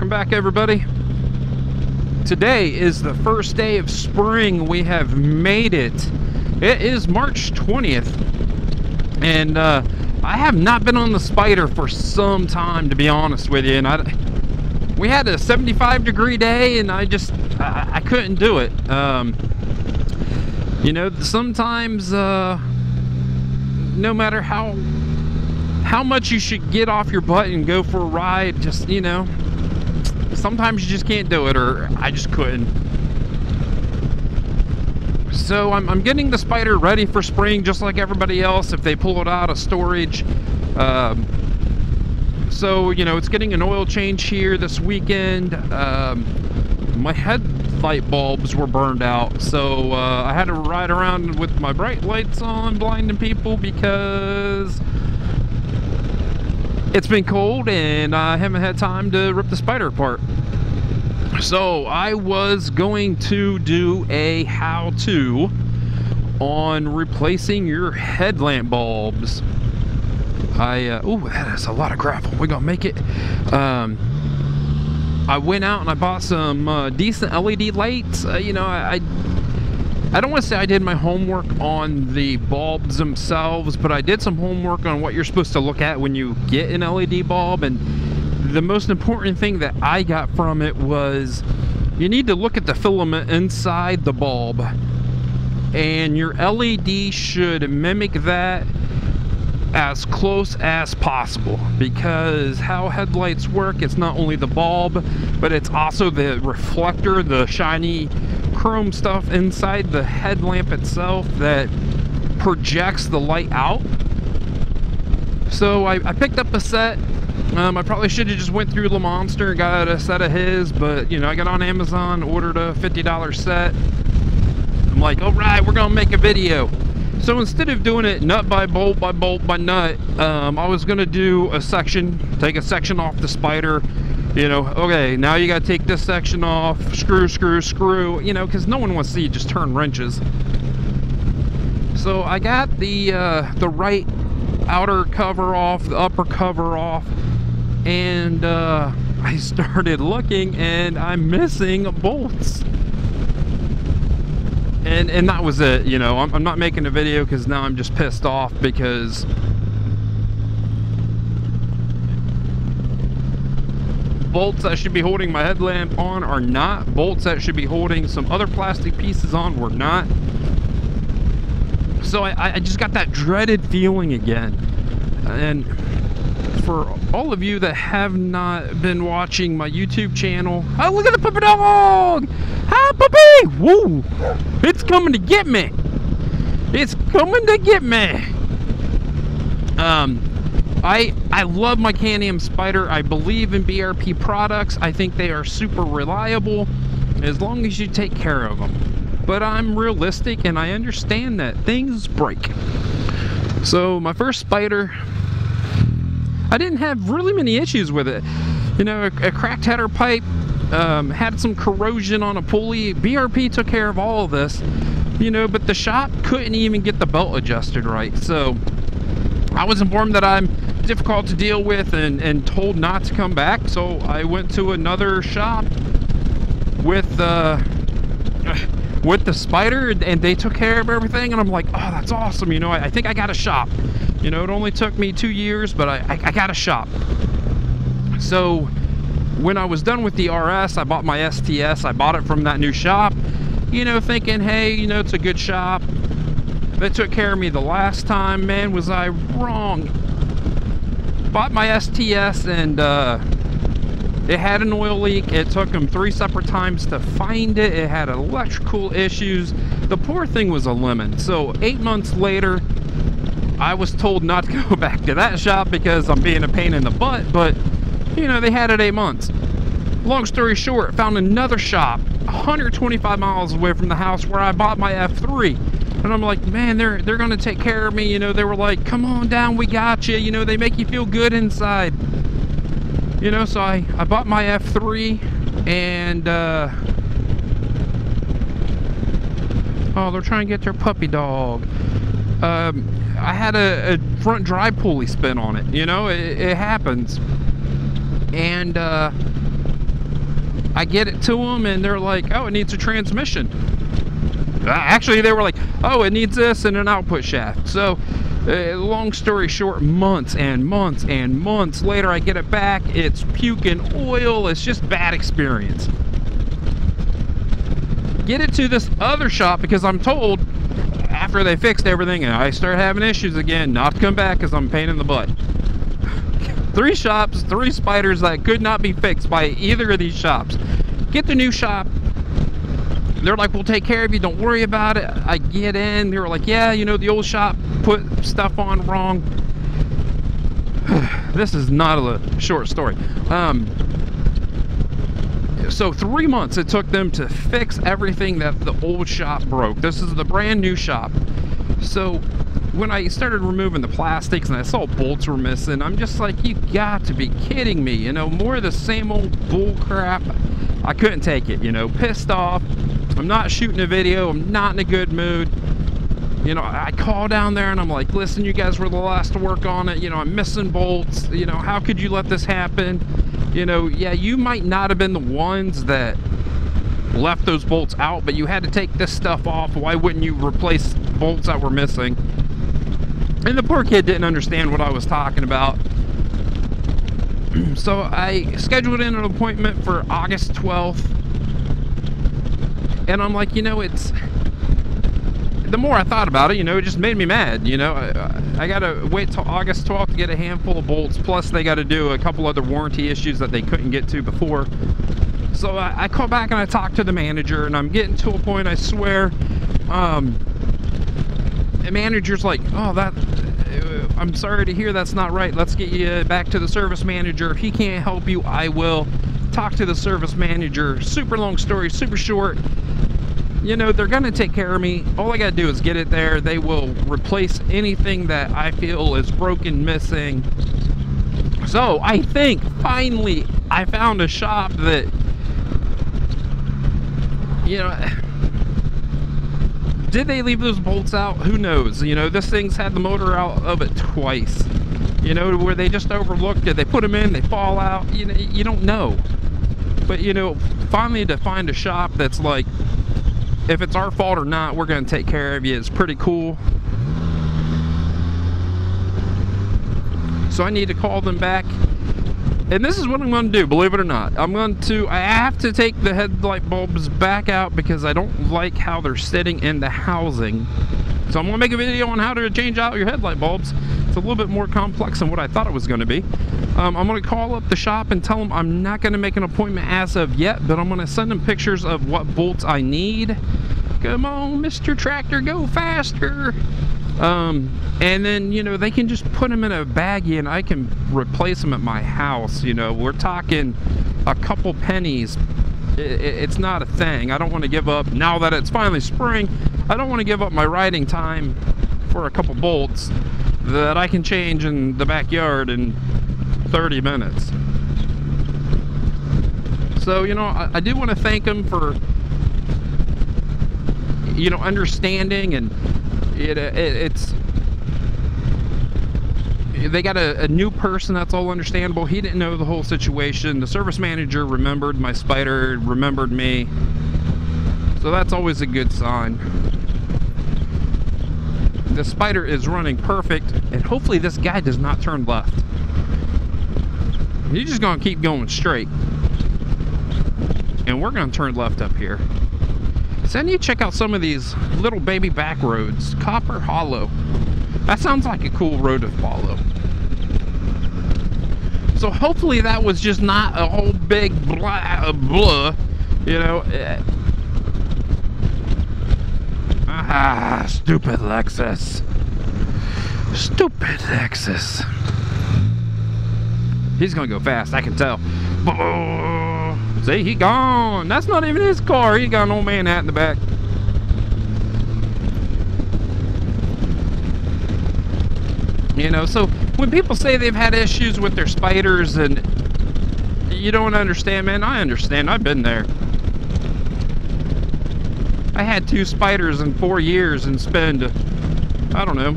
Welcome back, everybody. Today is the first day of spring. We have made it. It is March 20th, and I have not been on the Spider for some time, to be honest with you. And we had a 75-degree day, and I couldn't do it. You know, sometimes no matter how much you should get off your butt and go for a ride, just, you know, sometimes you just can't do it, or I just couldn't. So I'm getting the Spider ready for spring, just like everybody else if they pull it out of storage. So, you know, it's getting an oil change here this weekend. My headlight bulbs were burned out, so I had to ride around with my bright lights on, blinding people, because it's been cold and I haven't had time to rip the Spider apart. So I was going to do a how-to on replacing your headlamp bulbs. Oh, that is a lot of gravel. We're gonna make it. I went out and I bought some decent LED lights. You know, I don't want to say I did my homework on the bulbs themselves, but I did some homework on what you're supposed to look at when you get an LED bulb. And the most important thing that I got from it was you need to look at the filament inside the bulb, and your LED should mimic that as close as possible, because how headlights work, it's not only the bulb, but it's also the reflector, the shiny chrome stuff inside the headlamp itself that projects the light out. So I picked up a set. I probably should have just went through Le Monster and got a set of his, but you know, I got on Amazon, ordered a $50 set. I'm like, all right, we're gonna make a video. So instead of doing it nut by bolt by bolt by nut, I was gonna do a section, take a section off the Spider. You know, okay, now you gotta take this section off, screw, you know, because no one wants to see you just turn wrenches. So I got the right outer cover off, the upper cover off, and I started looking and I'm missing bolts. And that was it. You know, I'm not making a video because now I'm just pissed off because bolts that should be holding my headlamp on are not. Bolts that should be holding some other plastic pieces on were not. So I just got that dreaded feeling again. And for all of you that have not been watching my YouTube channel, oh, look at the puppy dog! Hi, puppy! Woo! It's coming to get me! It's coming to get me! I love my Can-Am Spider. I believe in BRP products. I think they are super reliable as long as you take care of them. But I'm realistic and I understand that things break. So my first Spider, I didn't have really many issues with it. You know, a cracked header pipe, had some corrosion on a pulley. BRP took care of all of this, you know, but the shop couldn't even get the belt adjusted right. So I was informed that I'm difficult to deal with and told not to come back. So I went to another shop with the Spider, and they took care of everything, and I'm like, oh, that's awesome. You know, I think I got a shop. You know, it only took me 2 years, but I got a shop. So when I was done with the RS, I bought my STS. I bought it from that new shop, you know, thinking, hey, you know, it's a good shop. They took care of me the last time. Man, was I wrong. Bought my STS, and it had an oil leak. It took them 3 separate times to find it. It had electrical issues. The poor thing was a lemon. So 8 months later, I was told not to go back to that shop because I'm being a pain in the butt, but you know, they had it 8 months. Long story short, found another shop 125 miles away from the house where I bought my F3. And I'm like, man, they're gonna take care of me. You know, they were like, come on down, we got you. You know, they make you feel good inside. You know, so I bought my F3, and oh, they're trying to get their puppy dog. I had a front drive pulley spin on it. You know, it happens. And I get it to them and they're like, oh, it needs a transmission. Actually, they were like, oh, it needs this and an output shaft. So long story short, months and months and months later, I get it back. It's puking oil. It's just bad experience. Get it to this other shop because I'm told after they fixed everything and I start having issues again, not to come back because I'm a pain in the butt. 3 shops, 3 spiders that could not be fixed by either of these shops. Get the new shop. They're like, we'll take care of you, don't worry about it. I get in, they were like, yeah, you know, the old shop put stuff on wrong. This is not a short story. So 3 months it took them to fix everything that the old shop broke. This is the brand new shop. So when I started removing the plastics and I saw bolts were missing, I'm just like, you got to be kidding me. You know, more of the same old bull crap. I couldn't take it, you know, pissed off. I'm not shooting a video. I'm not in a good mood. You know, I call down there and I'm like, listen, you guys were the last to work on it. You know, I'm missing bolts. You know, how could you let this happen? You know, yeah, you might not have been the ones that left those bolts out, but you had to take this stuff off. Why wouldn't you replace bolts that were missing? And the poor kid didn't understand what I was talking about. So I scheduled in an appointment for August 12th. And I'm like, you know, it's... The more I thought about it, you know, it just made me mad. You know, I gotta wait till August 12th to get a handful of bolts. Plus, they gotta do a couple other warranty issues that they couldn't get to before. So I call back and I talk to the manager, and I'm getting to a point, I swear, the manager's like, oh, I'm sorry to hear that's not right. Let's get you back to the service manager. If he can't help you, I will. Talk to the service manager. Super long story, super short. You know, they're gonna take care of me. All I gotta do is get it there. They will replace anything that I feel is broken, missing. So I think finally I found a shop that, you know, did they leave those bolts out? Who knows? You know, this thing's had the motor out of it twice. You know, where they just overlooked it. They put them in, they fall out. You know, you don't know. But, you know, finally to find a shop that's like, if it's our fault or not, we're going to take care of you. It's pretty cool. So I need to call them back. And this is what I'm going to do, believe it or not. I have to take the headlight bulbs back out because I don't like how they're sitting in the housing. So I'm going to make a video on how to change out your headlight bulbs. It's a little bit more complex than what I thought it was going to be. I'm going to call up the shop and tell them I'm not going to make an appointment as of yet, but I'm going to send them pictures of what bolts I need. Come on, Mr. Tractor, go faster. And then, you know, they can just put them in a baggie and I can replace them at my house. You know, we're talking a couple pennies. It's not a thing. I don't want to give up, now that it's finally spring, I don't want to give up my riding time for a couple bolts that I can change in the backyard in 30 minutes. So, you know, I do want to thank them for, you know, understanding, and it's they got a new person. That's all understandable. He didn't know the whole situation. The service manager remembered my spider, remembered me, so that's always a good sign. The spider is running perfect, and hopefully this guy does not turn left. He's just gonna keep going straight, and we're gonna turn left up here. So I need to check out some of these little baby back roads. Copper Hollow. That sounds like a cool road to follow. So hopefully that was just not a whole big blah, blah, you know. Stupid Lexus. Stupid Lexus. He's gonna go fast, I can tell. See, he gone. That's not even his car. He got an old man hat in the back. You know, so when people say they've had issues with their spiders and you don't understand, man, I understand. I've been there. I had 2 spiders in 4 years and spend, I don't know,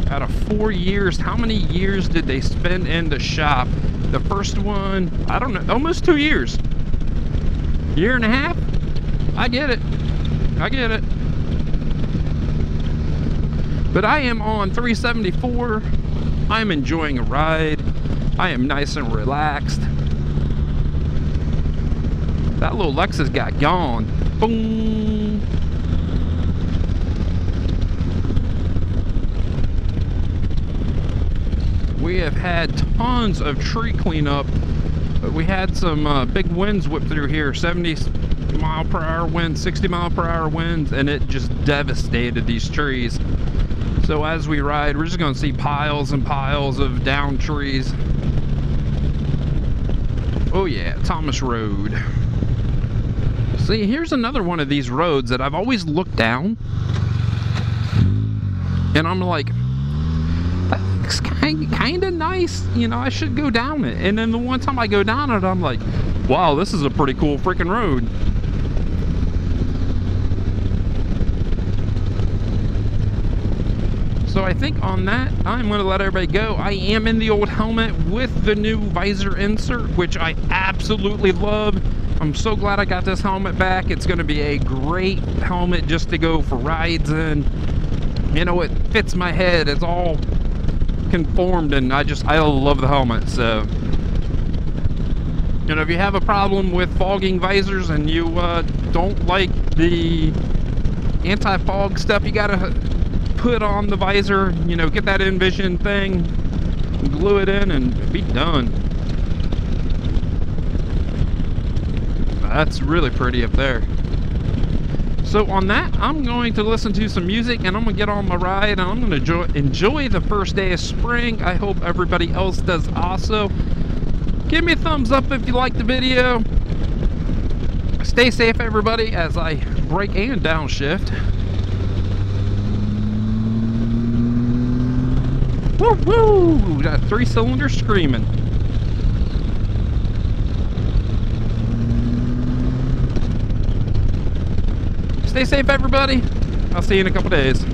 out of 4 years, how many years did they spend in the shop? The first one, I don't know, almost 2 years. Year and a half? I get it. I get it. But I am on 374. I'm enjoying a ride. I am nice and relaxed. That little Lexus got gone. Boom. We have had tons of tree cleanup, but we had some big winds whip through here, 70-mile-per-hour winds, 60-mile-per-hour winds, and it just devastated these trees. So as we ride, we're just going to see piles and piles of downed trees. Oh yeah, Thomas Road. See, here's another one of these roads that I've always looked down, and I'm like, it's kind of nice, you know, I should go down it. And then the one time I go down it, I'm like, wow, this is a pretty cool freaking road. So I think on that, I'm going to let everybody go. I am in the old helmet with the new visor insert, which I absolutely love. I'm so glad I got this helmet back. It's going to be a great helmet just to go for rides in. You know, it fits my head. It's all conformed, and I love the helmet. So, you know, if you have a problem with fogging visors and you don't like the anti-fog stuff you gotta put on the visor, you know, get that Envision thing, glue it in, and be done. That's really pretty up there. So on that, I'm going to listen to some music, and I'm going to get on my ride, and I'm going to enjoy the first day of spring. I hope everybody else does also. Give me a thumbs up if you like the video. Stay safe, everybody, as I brake and downshift. Woo woo! Got 3 cylinders screaming. Stay safe, everybody. I'll see you in a couple days.